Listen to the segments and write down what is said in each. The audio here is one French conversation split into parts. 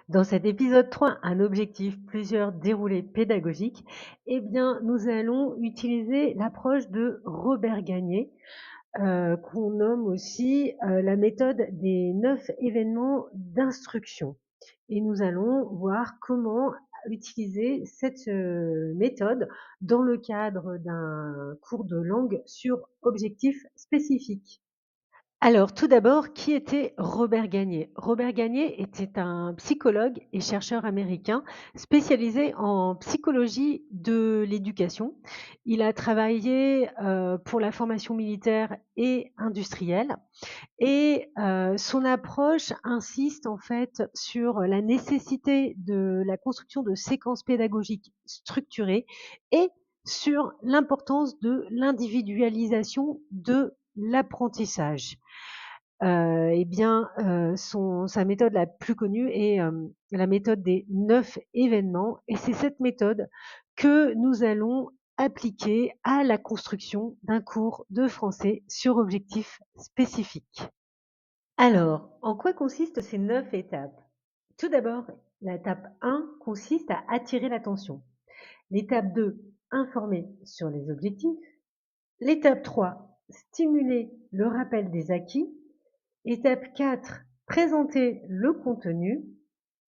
Dans cet épisode 3, un objectif, plusieurs déroulés pédagogiques, nous allons utiliser l'approche de Robert Gagné, qu'on nomme aussi la méthode des 9 événements d'instruction. Et nous allons voir comment utiliser cette méthode dans le cadre d'un cours de langue sur objectifs spécifiques. Alors, tout d'abord, qui était Robert Gagné? Robert Gagné était un psychologue et chercheur américain spécialisé en psychologie de l'éducation. Il a travaillé, pour la formation militaire et industrielle et son approche insiste en fait sur la nécessité de la construction de séquences pédagogiques structurées et sur l'importance de l'individualisation de l'apprentissage. Sa méthode la plus connue est, la méthode des 9 événements et c'est cette méthode que nous allons appliquer à la construction d'un cours de français sur objectifs spécifiques. Alors, en quoi consistent ces 9 étapes? Tout d'abord, l'étape 1 consiste à attirer l'attention. L'étape 2, informer sur les objectifs. L'étape 3, stimuler le rappel des acquis. Étape 4, présenter le contenu.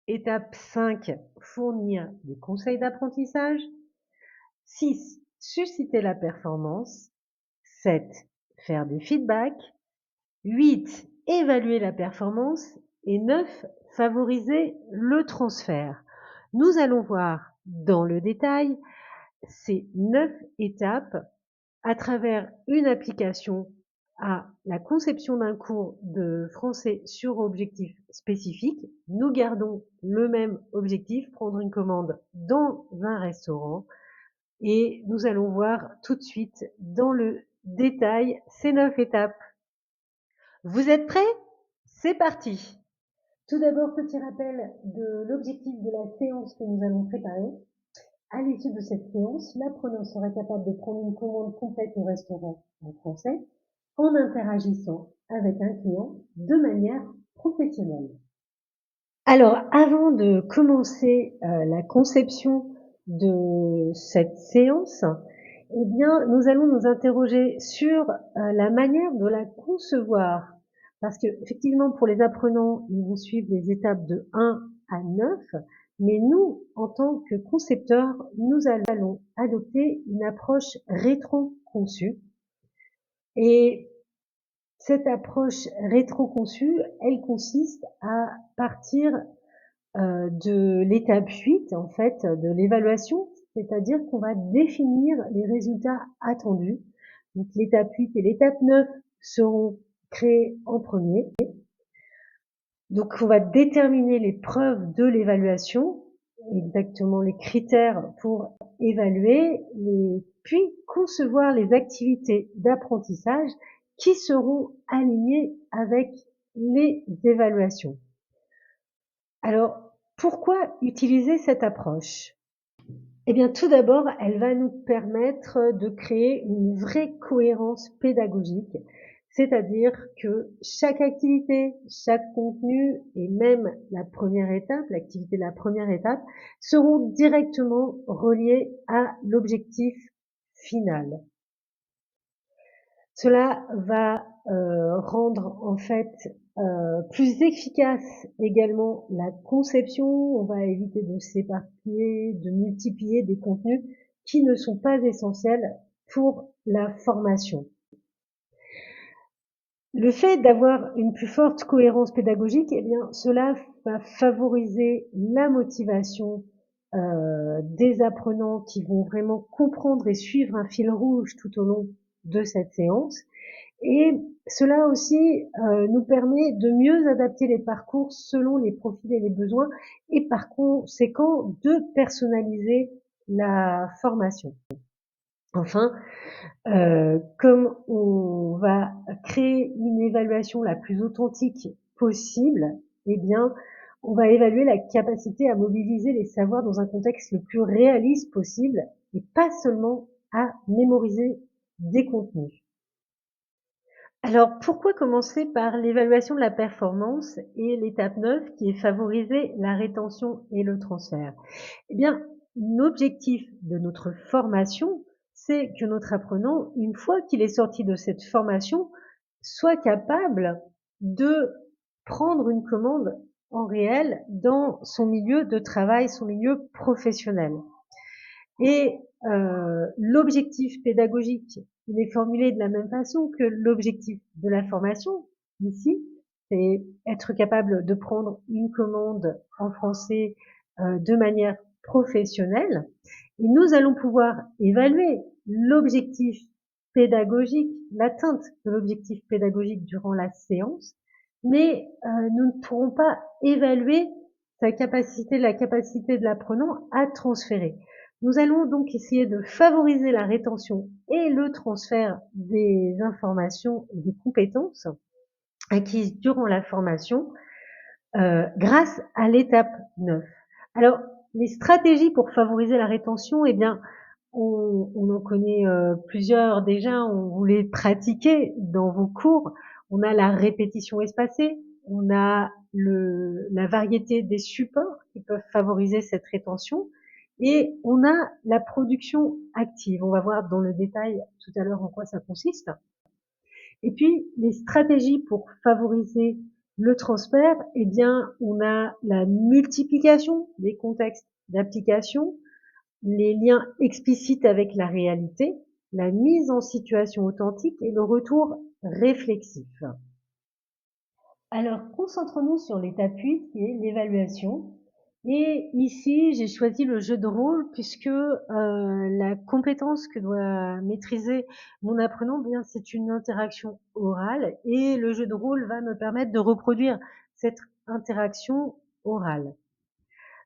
Étape 5, fournir des conseils d'apprentissage. 6, susciter la performance. 7, faire des feedbacks. 8, évaluer la performance. Et 9, favoriser le transfert. Nous allons voir dans le détail ces 9 étapes à travers une application à la conception d'un cours de français sur objectif spécifique. Nous gardons le même objectif, prendre une commande dans un restaurant. Et nous allons voir tout de suite dans le détail ces 9 étapes. Vous êtes prêts? C'est parti! Tout d'abord, petit rappel de l'objectif de la séance que nous allons préparer. À l'issue de cette séance, l'apprenant sera capable de prendre une commande complète au restaurant en français en interagissant avec un client de manière professionnelle. Alors, avant de commencer la conception de cette séance, nous allons nous interroger sur la manière de la concevoir. Parce que, effectivement, pour les apprenants, ils vont suivre les étapes de 1 à 9, mais nous, en tant que concepteurs, nous allons adopter une approche rétro-conçue. Et cette approche rétro-conçue, elle consiste à partir de l'étape 8, en fait, de l'évaluation, c'est-à-dire qu'on va définir les résultats attendus. Donc l'étape 8 et l'étape 9 seront créées en premier. Donc on va déterminer les preuves de l'évaluation, exactement les critères pour évaluer, puis concevoir les activités d'apprentissage qui seront alignées avec les évaluations. Alors, pourquoi utiliser cette approche? Tout d'abord, elle va nous permettre de créer une vraie cohérence pédagogique, c'est-à-dire que chaque activité, chaque contenu et même la première étape, l'activité de la première étape, seront directement reliés à l'objectif final. Cela va rendre en fait plus efficace également la conception. On va éviter de s'éparpiller, de multiplier des contenus qui ne sont pas essentiels pour la formation. Le fait d'avoir une plus forte cohérence pédagogique, cela va favoriser la motivation des apprenants qui vont vraiment comprendre et suivre un fil rouge tout au long de cette séance. Et cela aussi nous permet de mieux adapter les parcours selon les profils et les besoins et par conséquent de personnaliser la formation. Enfin, comme on va créer une évaluation la plus authentique possible, on va évaluer la capacité à mobiliser les savoirs dans un contexte le plus réaliste possible et pas seulement à mémoriser des contenus. Alors, pourquoi commencer par l'évaluation de la performance et l'étape 9 qui est favoriser la rétention et le transfert? Eh bien, l'objectif de notre formation, c'est que notre apprenant, une fois qu'il est sorti de cette formation, soit capable de prendre une commande en réel dans son milieu de travail, son milieu professionnel. Et l'objectif pédagogique, il est formulé de la même façon que l'objectif de la formation. Ici, c'est être capable de prendre une commande en français de manière professionnelle. Et nous allons pouvoir évaluer l'objectif pédagogique, l'atteinte de l'objectif pédagogique durant la séance, mais nous ne pourrons pas évaluer la capacité de l'apprenant à transférer. Nous allons donc essayer de favoriser la rétention et le transfert des informations et des compétences acquises durant la formation grâce à l'étape 9. Alors, les stratégies pour favoriser la rétention, eh bien, on en connaît plusieurs déjà, on vous les pratiquez dans vos cours. On a la répétition espacée, on a la variété des supports qui peuvent favoriser cette rétention et on a la production active. On va voir dans le détail tout à l'heure en quoi ça consiste. Et puis, les stratégies pour favoriser le transfert, eh bien, on a la multiplication des contextes d'application, les liens explicites avec la réalité, la mise en situation authentique et le retour réflexif. Alors, concentrons-nous sur l'étape 8 qui est l'évaluation. Et ici, j'ai choisi le jeu de rôle puisque la compétence que doit maîtriser mon apprenant, bien, c'est une interaction orale et le jeu de rôle va me permettre de reproduire cette interaction orale.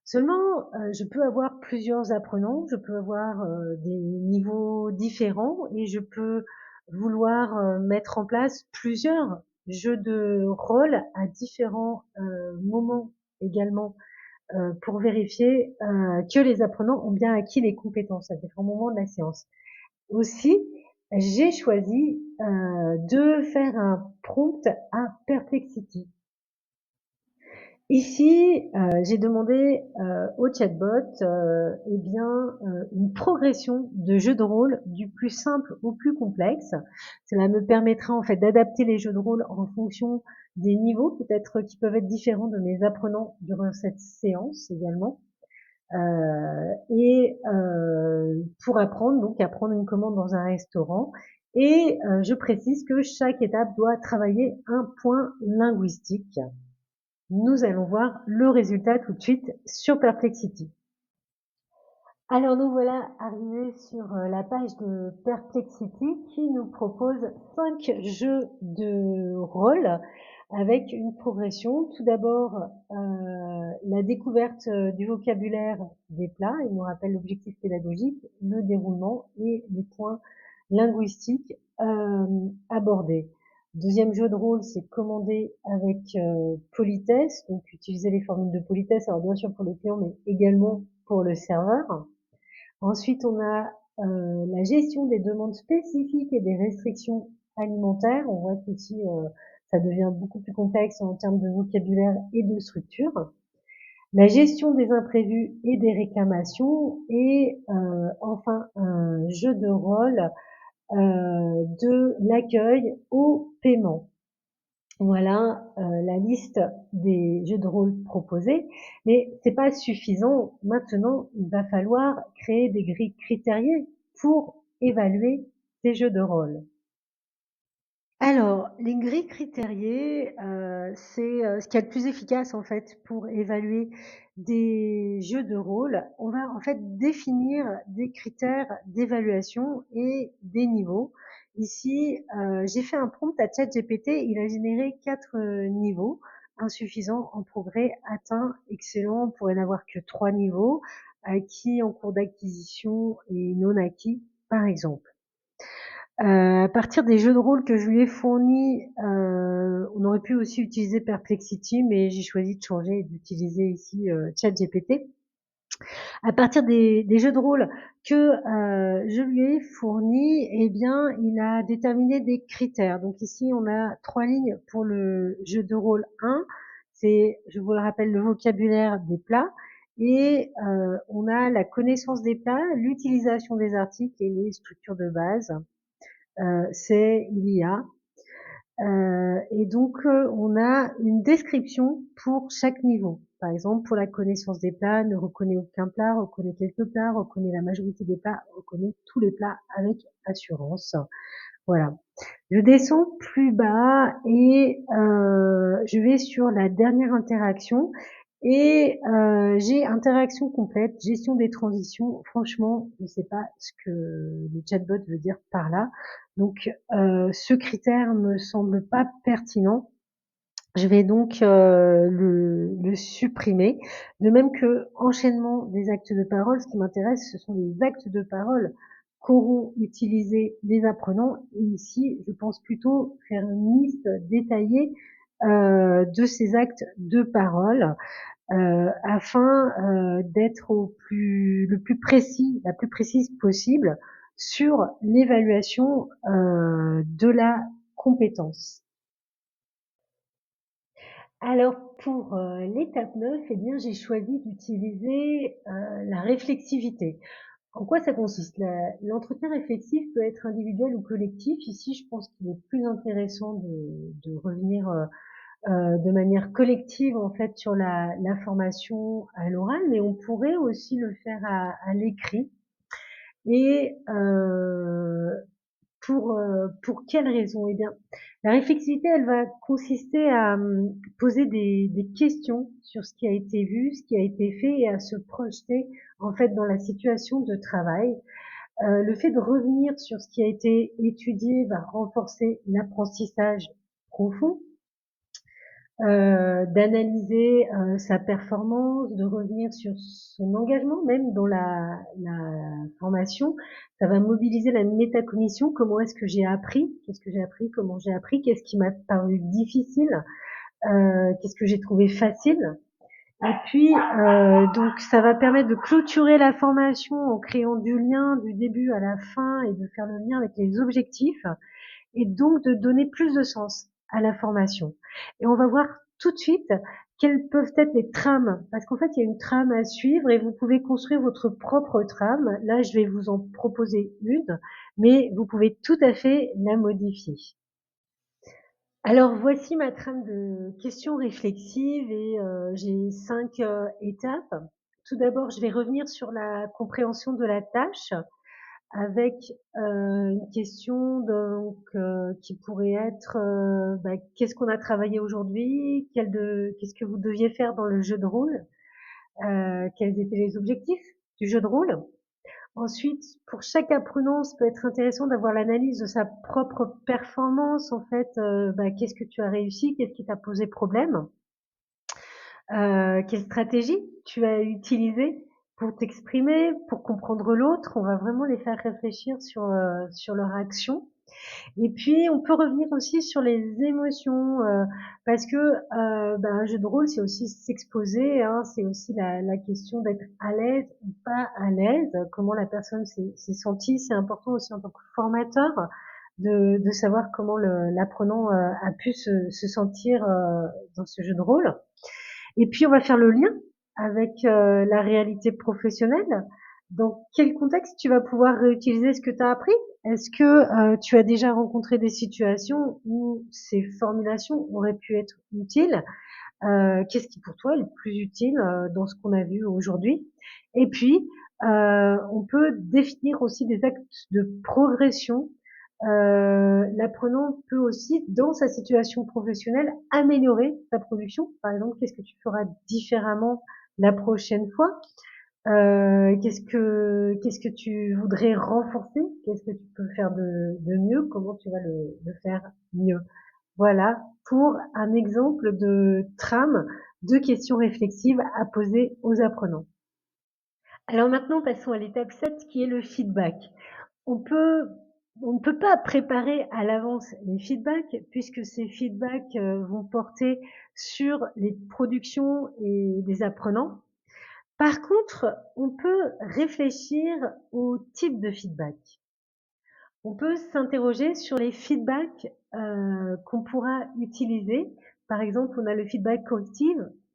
Seulement, je peux avoir plusieurs apprenants, je peux avoir des niveaux différents et je peux vouloir mettre en place plusieurs jeux de rôle à différents moments également pour vérifier que les apprenants ont bien acquis les compétences à différents moments de la séance. Aussi, j'ai choisi de faire un prompt à Perplexity. Ici, j'ai demandé au chatbot eh bien, une progression de jeux de rôle du plus simple au plus complexe. Cela me permettra en fait d'adapter les jeux de rôle en fonction des niveaux, peut-être qui peuvent être différents de mes apprenants durant cette séance également. Et pour apprendre, donc à prendre une commande dans un restaurant. Et je précise que chaque étape doit travailler un point linguistique. Nous allons voir le résultat tout de suite sur Perplexity. Alors nous voilà arrivés sur la page de Perplexity qui nous propose 5 jeux de rôle avec une progression. Tout d'abord, la découverte du vocabulaire des plats. Il nous rappelle l'objectif pédagogique, le déroulement et les points linguistiques abordés. Deuxième jeu de rôle, c'est commander avec politesse, donc utiliser les formules de politesse, alors bien sûr pour le client, mais également pour le serveur. Ensuite, on a la gestion des demandes spécifiques et des restrictions alimentaires. On voit qu'ici, ça devient beaucoup plus complexe en termes de vocabulaire et de structure. La gestion des imprévus et des réclamations. Et enfin, un jeu de rôle de l'accueil au paiement. Voilà la liste des jeux de rôle proposés, mais c'est pas suffisant. Maintenant, il va falloir créer des grilles critériées pour évaluer ces jeux de rôle. Alors, les grilles critériées, c'est ce qu'il y a de plus efficace en fait pour évaluer des jeux de rôle. On va en fait définir des critères d'évaluation et des niveaux. Ici, j'ai fait un prompt à ChatGPT, il a généré 4 niveaux: insuffisant, en progrès, atteint, excellent. On pourrait n'avoir que 3 niveaux: acquis, en cours d'acquisition et non acquis, par exemple. À partir des jeux de rôle que je lui ai fournis, on aurait pu aussi utiliser Perplexity, mais j'ai choisi de changer et d'utiliser ici ChatGPT. À partir des jeux de rôle que, je lui ai fournis, eh bien, il a déterminé des critères. Donc ici, on a 3 lignes pour le jeu de rôle 1, c'est, je vous le rappelle, le vocabulaire des plats et on a la connaissance des plats, l'utilisation des articles et les structures de base. C'est l'IA. Et donc, on a une description pour chaque niveau. Par exemple, pour la connaissance des plats, ne reconnaît aucun plat, reconnaît quelques plats, reconnaît la majorité des plats, reconnaît tous les plats avec assurance. Voilà. Je descends plus bas et je vais sur la dernière interaction et j'ai interaction complète, gestion des transitions. Franchement, je ne sais pas ce que le chatbot veut dire par là. Donc, ce critère me semble pas pertinent. Je vais donc le supprimer. De même que enchaînement des actes de parole, ce qui m'intéresse, ce sont les actes de parole qu'auront utilisé les apprenants. Et ici, je pense plutôt faire une liste détaillée de ces actes de parole afin d'être le plus précis, la plus précise possible sur l'évaluation de la compétence. Alors pour l'étape 9, eh bien, j'ai choisi d'utiliser la réflexivité. En quoi ça consiste? L'entretien réflexif peut être individuel ou collectif. Ici, je pense qu'il est plus intéressant de revenir de manière collective en fait sur la formation à l'oral, mais on pourrait aussi le faire à l'écrit. Et pour quelle raison? Eh bien, la réflexivité, elle va consister à poser des questions sur ce qui a été vu, ce qui a été fait et à se projeter en fait dans la situation de travail. Le fait de revenir sur ce qui a été étudié va renforcer l'apprentissage profond, d'analyser sa performance, de revenir sur son engagement même dans la formation. Ça va mobiliser la métacognition. Comment est-ce que j'ai appris? Qu'est-ce que j'ai appris? Comment j'ai appris? Qu'est-ce qui m'a paru difficile? Qu'est-ce que j'ai trouvé facile? Et puis, donc, ça va permettre de clôturer la formation en créant du lien du début à la fin et de faire le lien avec les objectifs et donc de donner plus de sens à la formation. Et on va voir tout de suite quelles peuvent être les trames, parce qu'en fait, il y a une trame à suivre et vous pouvez construire votre propre trame. Là, je vais vous en proposer une, mais vous pouvez tout à fait la modifier. Alors, voici ma trame de questions réflexives et j'ai 5 étapes. Tout d'abord, je vais revenir sur la compréhension de la tâche avec une question donc qui pourrait être qu'est-ce qu'on a travaillé aujourd'hui, qu'est-ce que vous deviez faire dans le jeu de rôle, quels étaient les objectifs du jeu de rôle. Ensuite, pour chaque apprenant, ça peut être intéressant d'avoir l'analyse de sa propre performance. En fait, qu'est-ce que tu as réussi, qu'est-ce qui t'a posé problème, quelle stratégie tu as utilisée pour t'exprimer, pour comprendre l'autre. On va vraiment les faire réfléchir sur leur action. Et puis, on peut revenir aussi sur les émotions, parce que un jeu de rôle, c'est aussi s'exposer, hein, c'est aussi la question d'être à l'aise ou pas à l'aise, comment la personne s'est sentie. C'est important aussi en tant que formateur de savoir comment l'apprenant a pu se sentir dans ce jeu de rôle. Et puis, on va faire le lien avec la réalité professionnelle. Dans quel contexte tu vas pouvoir réutiliser ce que tu as appris? Est-ce que tu as déjà rencontré des situations où ces formulations auraient pu être utiles? Qu'est-ce qui pour toi est le plus utile dans ce qu'on a vu aujourd'hui? Et puis, on peut définir aussi des actes de progression. L'apprenant peut aussi, dans sa situation professionnelle, améliorer sa production. Par exemple, qu'est-ce que tu feras différemment la prochaine fois? Qu'est-ce que tu voudrais renforcer? Qu'est-ce que tu peux faire de mieux? Comment tu vas le faire mieux? Voilà pour un exemple de trame de questions réflexives à poser aux apprenants. Alors maintenant, passons à l'étape 7 qui est le feedback. On peut, on ne peut pas préparer à l'avance les feedbacks puisque ces feedbacks vont porter sur les productions et des apprenants. Par contre, on peut réfléchir au type de feedback. On peut s'interroger sur les feedbacks qu'on pourra utiliser. Par exemple, on a le feedback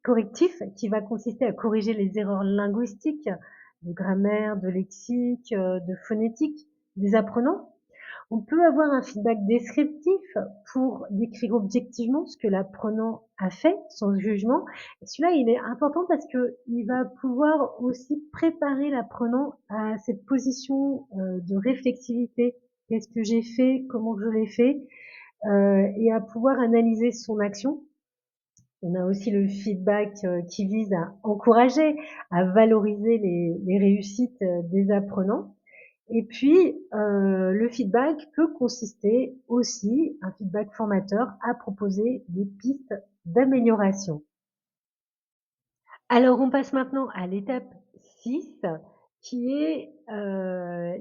correctif qui va consister à corriger les erreurs linguistiques, de grammaire, de lexique, de phonétique des apprenants. On peut avoir un feedback descriptif pour décrire objectivement ce que l'apprenant a fait, sans jugement. Et celui-là, il est important parce qu'il va pouvoir aussi préparer l'apprenant à cette position de réflexivité. Qu'est-ce que j'ai fait? Comment je l'ai fait? Et à pouvoir analyser son action. On a aussi le feedback qui vise à encourager, à valoriser les réussites des apprenants. Et puis, le feedback peut consister aussi, un feedback formateur, à proposer des pistes d'amélioration. Alors, on passe maintenant à l'étape 6, qui est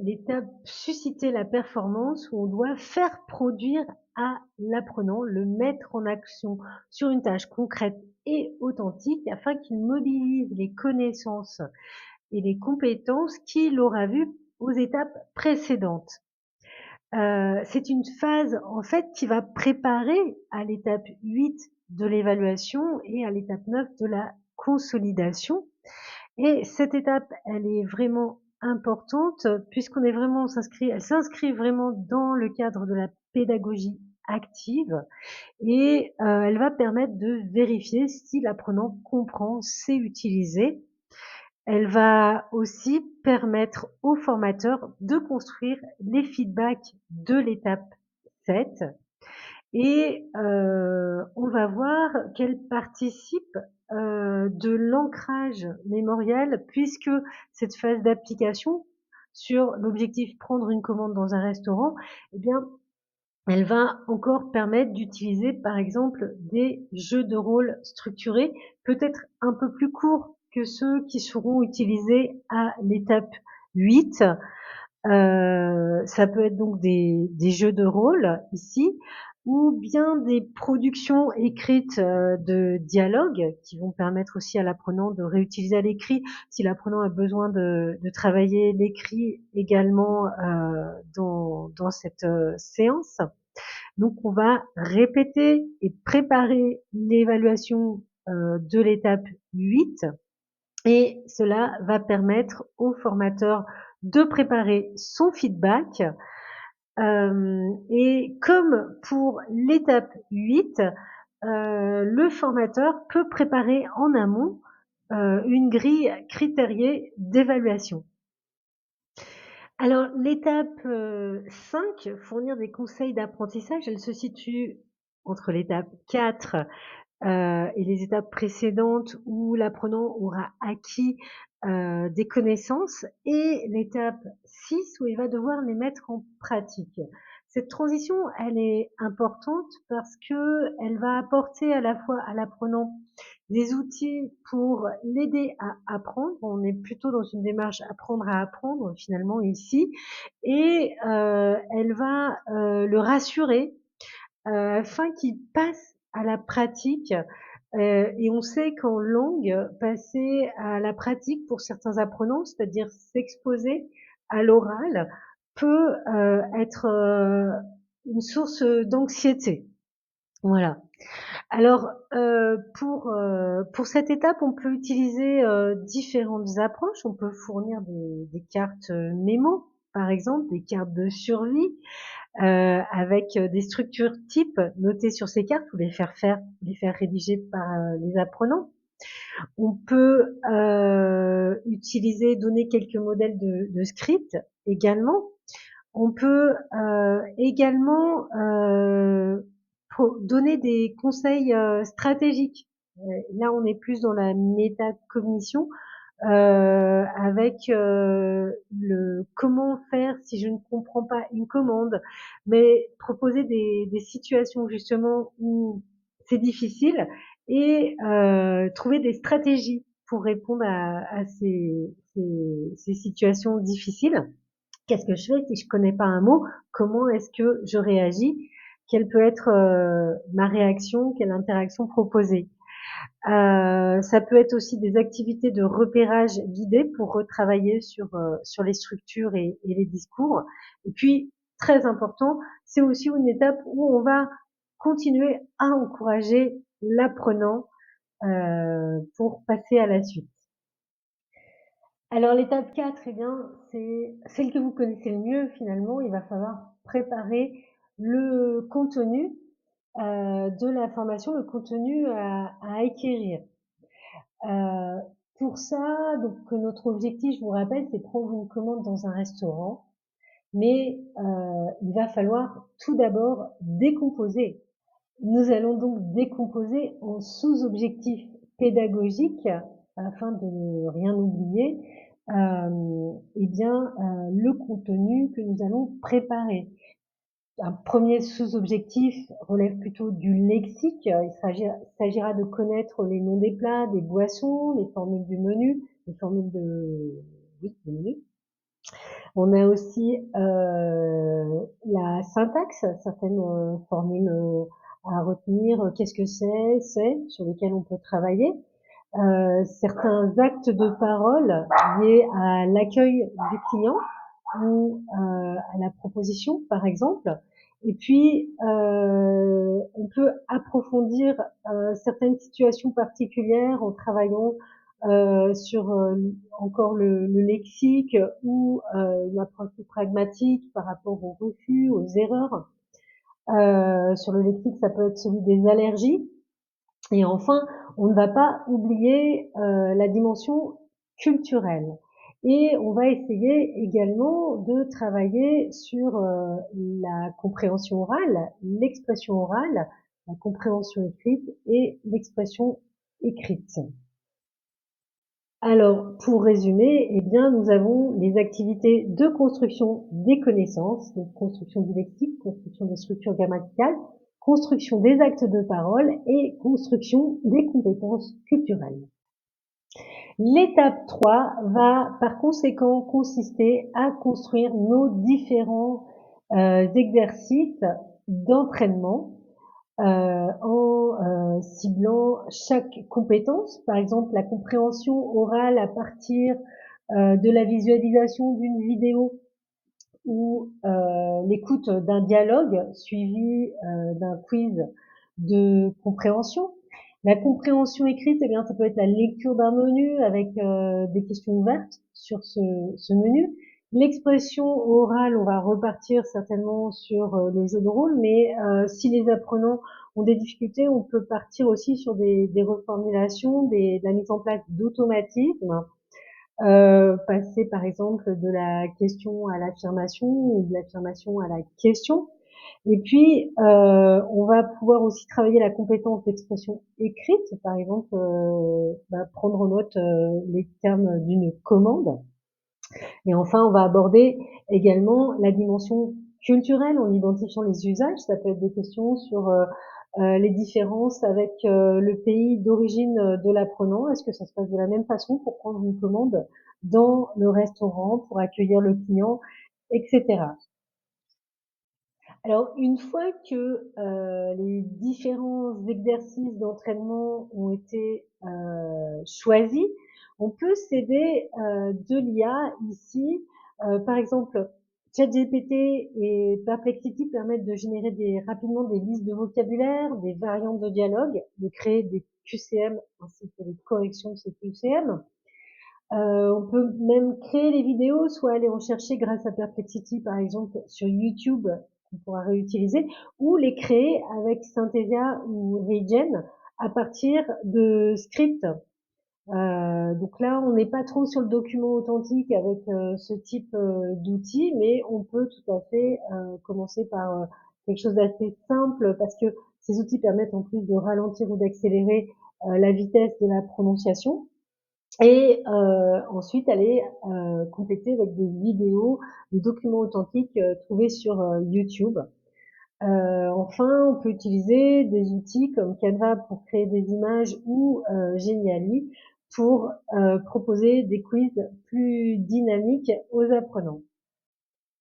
l'étape susciter la performance, où on doit faire produire à l'apprenant, le mettre en action sur une tâche concrète et authentique afin qu'il mobilise les connaissances et les compétences qu'il aura vues aux étapes précédentes. C'est une phase en fait qui va préparer à l'étape 8 de l'évaluation et à l'étape 9 de la consolidation. Et cette étape, elle est vraiment importante puisqu'on est vraiment elle s'inscrit vraiment dans le cadre de la pédagogie active et elle va permettre de vérifier si l'apprenant comprend, sait utiliser. Elle va aussi permettre aux formateurs de construire les feedbacks de l'étape 7 et on va voir qu'elle participe de l'ancrage mémoriel puisque cette phase d'application sur l'objectif prendre une commande dans un restaurant, eh bien, elle va encore permettre d'utiliser, par exemple, des jeux de rôle structurés, peut-être un peu plus courts que ceux qui seront utilisés à l'étape 8. Ça peut être donc des jeux de rôle ici, ou bien des productions écrites de dialogues qui vont permettre aussi à l'apprenant de réutiliser à l'écrit si l'apprenant a besoin de travailler l'écrit également dans cette séance. Donc on va répéter et préparer l'évaluation de l'étape 8 et cela va permettre au formateur de préparer son feedback. Et comme pour l'étape 8, le formateur peut préparer en amont une grille critériée d'évaluation. Alors l'étape 5, fournir des conseils d'apprentissage, elle se situe entre l'étape 4 et les étapes précédentes où l'apprenant aura acquis des connaissances et l'étape 6 où il va devoir les mettre en pratique. Cette transition, elle est importante parce que elle va apporter à la fois à l'apprenant des outils pour l'aider à apprendre. On est plutôt dans une démarche apprendre à apprendre finalement ici et elle va le rassurer afin qu'il passe à la pratique. Et on sait qu'en langue, passer à la pratique pour certains apprenants, c'est-à-dire s'exposer à l'oral, peut être une source d'anxiété. Voilà. Alors, pour cette étape, on peut utiliser différentes approches. On peut fournir des cartes mémo, par exemple, des cartes de survie, avec des structures types notées sur ces cartes ou les faire rédiger par les apprenants. On peut donner quelques modèles de script également. On peut également donner des conseils stratégiques. Là, on est plus dans la métacognition avec le comment faire si je ne comprends pas une commande, mais proposer des situations justement où c'est difficile et trouver des stratégies pour répondre à ces situations difficiles. Qu'est-ce que je fais si je connais pas un mot? Comment est-ce que je réagis? Quelle peut être ma réaction? Quelle interaction proposer? Ça peut être aussi des activités de repérage guidées pour retravailler sur les structures et les discours. Et puis, très important, c'est aussi une étape où on va continuer à encourager l'apprenant pour passer à la suite. Alors l'étape 4, eh bien, c'est celle que vous connaissez le mieux finalement. Il va falloir préparer le contenu de la formation, le contenu à acquérir. Euh, pour ça, donc notre objectif, je vous rappelle, c'est prendre une commande dans un restaurant, mais il va falloir tout d'abord décomposer. Nous allons donc décomposer en sous-objectifs pédagogiques afin de ne rien oublier. Eh bien, le contenu que nous allons préparer. Un premier sous-objectif relève plutôt du lexique. Il s'agira de connaître les noms des plats, des boissons, les formules du menu, les formules oui, du menu. On a aussi la syntaxe, certaines formules à retenir. Qu'est-ce que c'est sur lesquelles on peut travailler. Certains actes de parole liés à l'accueil du client ou à la proposition, par exemple. Et puis, on peut approfondir certaines situations particulières en travaillant sur encore le lexique ou une approche plus pragmatique par rapport aux refus, aux erreurs. Sur le lexique, ça peut être celui des allergies. Et enfin, on ne va pas oublier la dimension culturelle. Et on va essayer également de travailler sur la compréhension orale, l'expression orale, la compréhension écrite et l'expression écrite. Alors, pour résumer, eh bien, nous avons les activités de construction des connaissances, donc construction du lexique, construction des structures grammaticales, construction des actes de parole et construction des compétences culturelles. L'étape 3 va par conséquent consister à construire nos différents exercices d'entraînement en ciblant chaque compétence, par exemple la compréhension orale à partir de la visualisation d'une vidéo ou l'écoute d'un dialogue suivi d'un quiz de compréhension. La compréhension écrite, eh bien, ça peut être la lecture d'un menu avec des questions ouvertes sur ce menu. L'expression orale, on va repartir certainement sur le jeu de rôle, mais si les apprenants ont des difficultés, on peut partir aussi sur des reformulations, de la mise en place d'automatismes, passer par exemple de la question à l'affirmation ou de l'affirmation à la question. Et puis, on va pouvoir aussi travailler la compétence d'expression écrite, par exemple, prendre en note les termes d'une commande. Et enfin, on va aborder également la dimension culturelle en identifiant les usages. Ça peut être des questions sur les différences avec le pays d'origine de l'apprenant. Est-ce que ça se passe de la même façon pour prendre une commande dans le restaurant, pour accueillir le client, etc. Alors, une fois que les différents exercices d'entraînement ont été choisis, on peut s'aider de l'IA ici. Par exemple, ChatGPT et Perplexity permettent de générer rapidement des listes de vocabulaire, des variantes de dialogue, de créer des QCM ainsi que des corrections de ces QCM. On peut même créer les vidéos, soit aller en chercher grâce à Perplexity, par exemple, sur YouTube, qu'on pourra réutiliser, ou les créer avec Synthesia ou Regen à partir de scripts. Donc là, on n'est pas trop sur le document authentique avec ce type d'outils, mais on peut tout à fait commencer par quelque chose d'assez simple parce que ces outils permettent en plus de ralentir ou d'accélérer la vitesse de la prononciation. Et ensuite aller compléter avec des vidéos, des documents authentiques trouvés sur YouTube. Enfin, on peut utiliser des outils comme Canva pour créer des images ou Geniali pour proposer des quiz plus dynamiques aux apprenants.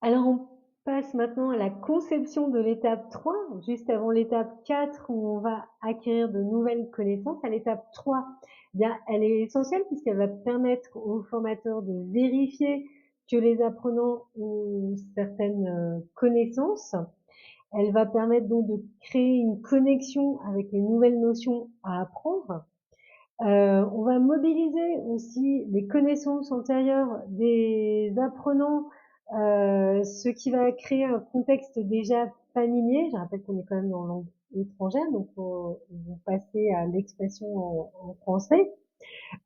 Alors, on passe maintenant à la conception de l'étape 3, juste avant l'étape 4 où on va acquérir de nouvelles connaissances. À l'étape 3, eh bien, elle est essentielle puisqu'elle va permettre aux formateurs de vérifier que les apprenants ont certaines connaissances. Elle va permettre donc de créer une connexion avec les nouvelles notions à apprendre. On va mobiliser aussi les connaissances antérieures des apprenants, ce qui va créer un contexte déjà familier. Je rappelle qu'on est quand même en langue étrangère, donc vous passez à l'expression en français.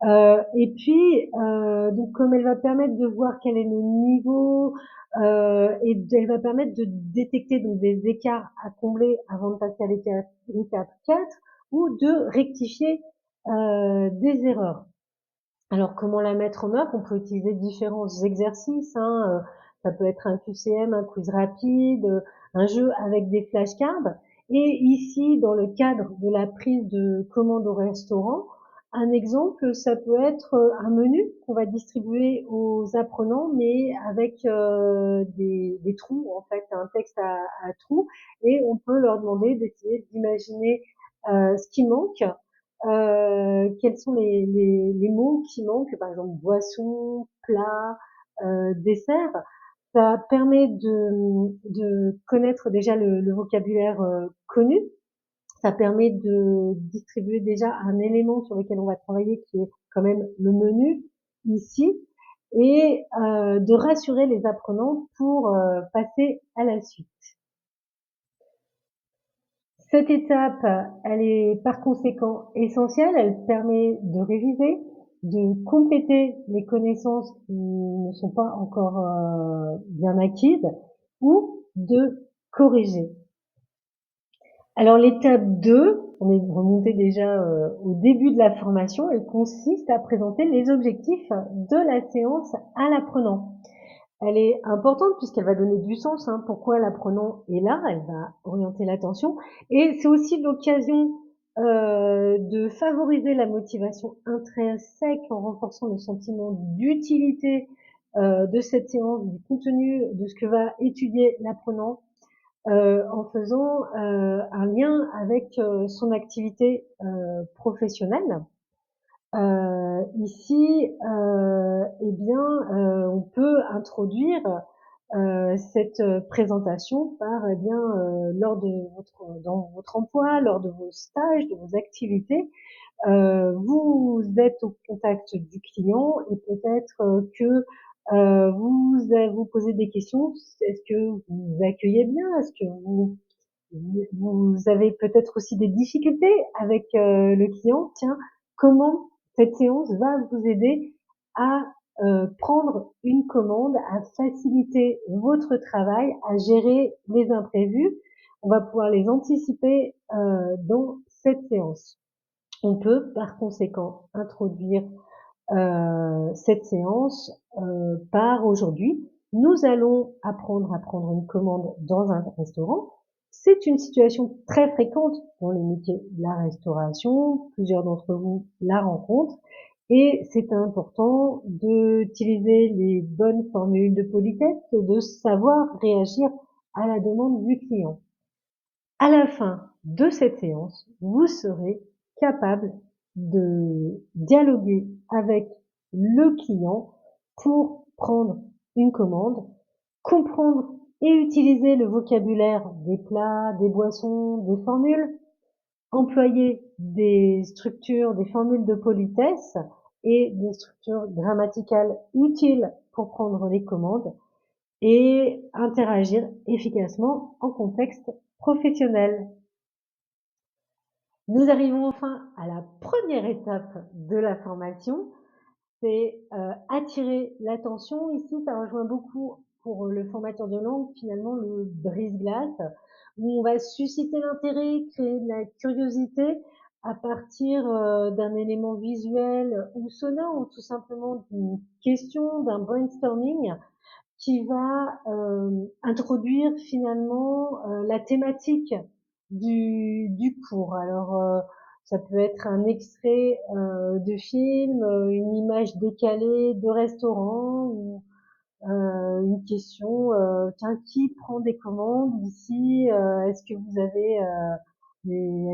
Et puis, donc comme elle va permettre de voir quel est le niveau, et elle va permettre de détecter donc des écarts à combler avant de passer à l'étape 4 ou de rectifier des erreurs. Alors comment la mettre en œuvre? On peut utiliser différents exercices, hein, ça peut être un QCM, un quiz rapide, un jeu avec des flashcards. Et ici, dans le cadre de la prise de commande au restaurant, un exemple, ça peut être un menu qu'on va distribuer aux apprenants, mais avec des trous, en fait, un texte à trous, et on peut leur demander d'essayer d'imaginer ce qui manque, quels sont les mots qui manquent, par exemple boisson, plat, dessert. Ça permet de connaître déjà le vocabulaire connu. Ça permet de distribuer déjà un élément sur lequel on va travailler qui est quand même le menu ici et de rassurer les apprenants pour passer à la suite. Cette étape, elle est par conséquent essentielle. Elle permet de réviser, de compléter les connaissances qui ne sont pas encore bien acquises ou de corriger. Alors l'étape 2, on est remonté déjà au début de la formation, elle consiste à présenter les objectifs de la séance à l'apprenant. Elle est importante puisqu'elle va donner du sens, hein, pourquoi l'apprenant est là, elle va orienter l'attention. Et c'est aussi l'occasion de favoriser la motivation intrinsèque en renforçant le sentiment d'utilité de cette séance, du contenu, de ce que va étudier l'apprenant, en faisant un lien avec son activité professionnelle. Ici, eh bien, on peut introduire cette présentation par, eh bien, lors de dans votre emploi, lors de vos stages, de vos activités, vous êtes au contact du client et peut-être que vous posez des questions. Est-ce que vous accueillez bien? Est-ce que vous avez peut-être aussi des difficultés avec le client? Tiens, comment cette séance va vous aider à prendre une commande, à faciliter votre travail, à gérer les imprévus? On va pouvoir les anticiper dans cette séance. On peut par conséquent introduire cette séance par aujourd'hui. Nous allons apprendre à prendre une commande dans un restaurant. C'est une situation très fréquente dans les métiers de la restauration. Plusieurs d'entre vous la rencontrent. Et c'est important d'utiliser les bonnes formules de politesse et de savoir réagir à la demande du client. À la fin de cette séance, vous serez capable de dialoguer avec le client pour prendre une commande, comprendre et utiliser le vocabulaire des plats, des boissons, des formules, employer des structures, des formules de politesse et des structures grammaticales utiles pour prendre les commandes et interagir efficacement en contexte professionnel. Nous arrivons enfin à la première étape de la formation, c'est attirer l'attention. Ici, ça rejoint beaucoup pour le formateur de langue, finalement, le brise-glace, où on va susciter l'intérêt, créer de la curiosité à partir d'un élément visuel ou sonore, ou tout simplement d'une question, d'un brainstorming qui va introduire finalement la thématique du cours. Alors, ça peut être un extrait de film, une image décalée de restaurant, ou une question, tiens, qui prend des commandes ici? Est-ce que vous avez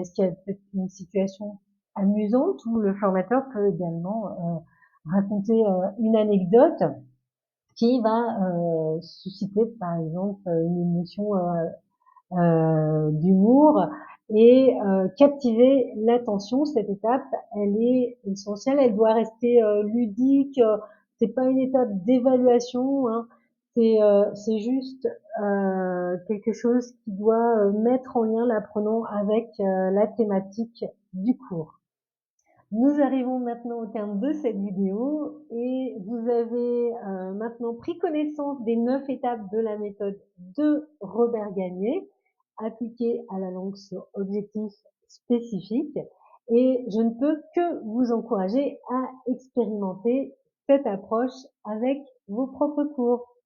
est-ce qu'il y a peut-être une situation amusante où le formateur peut également raconter une anecdote qui va susciter par exemple une émotion d'humour et captiver l'attention. Cette étape, elle est essentielle, elle doit rester ludique. C'est pas une étape d'évaluation, hein. C'est juste quelque chose qui doit mettre en lien l'apprenant avec la thématique du cours. Nous arrivons maintenant au terme de cette vidéo et vous avez maintenant pris connaissance des 9 étapes de la méthode de Robert Gagné appliquée à la langue sur objectifs spécifiques et je ne peux que vous encourager à expérimenter cette approche avec vos propres cours.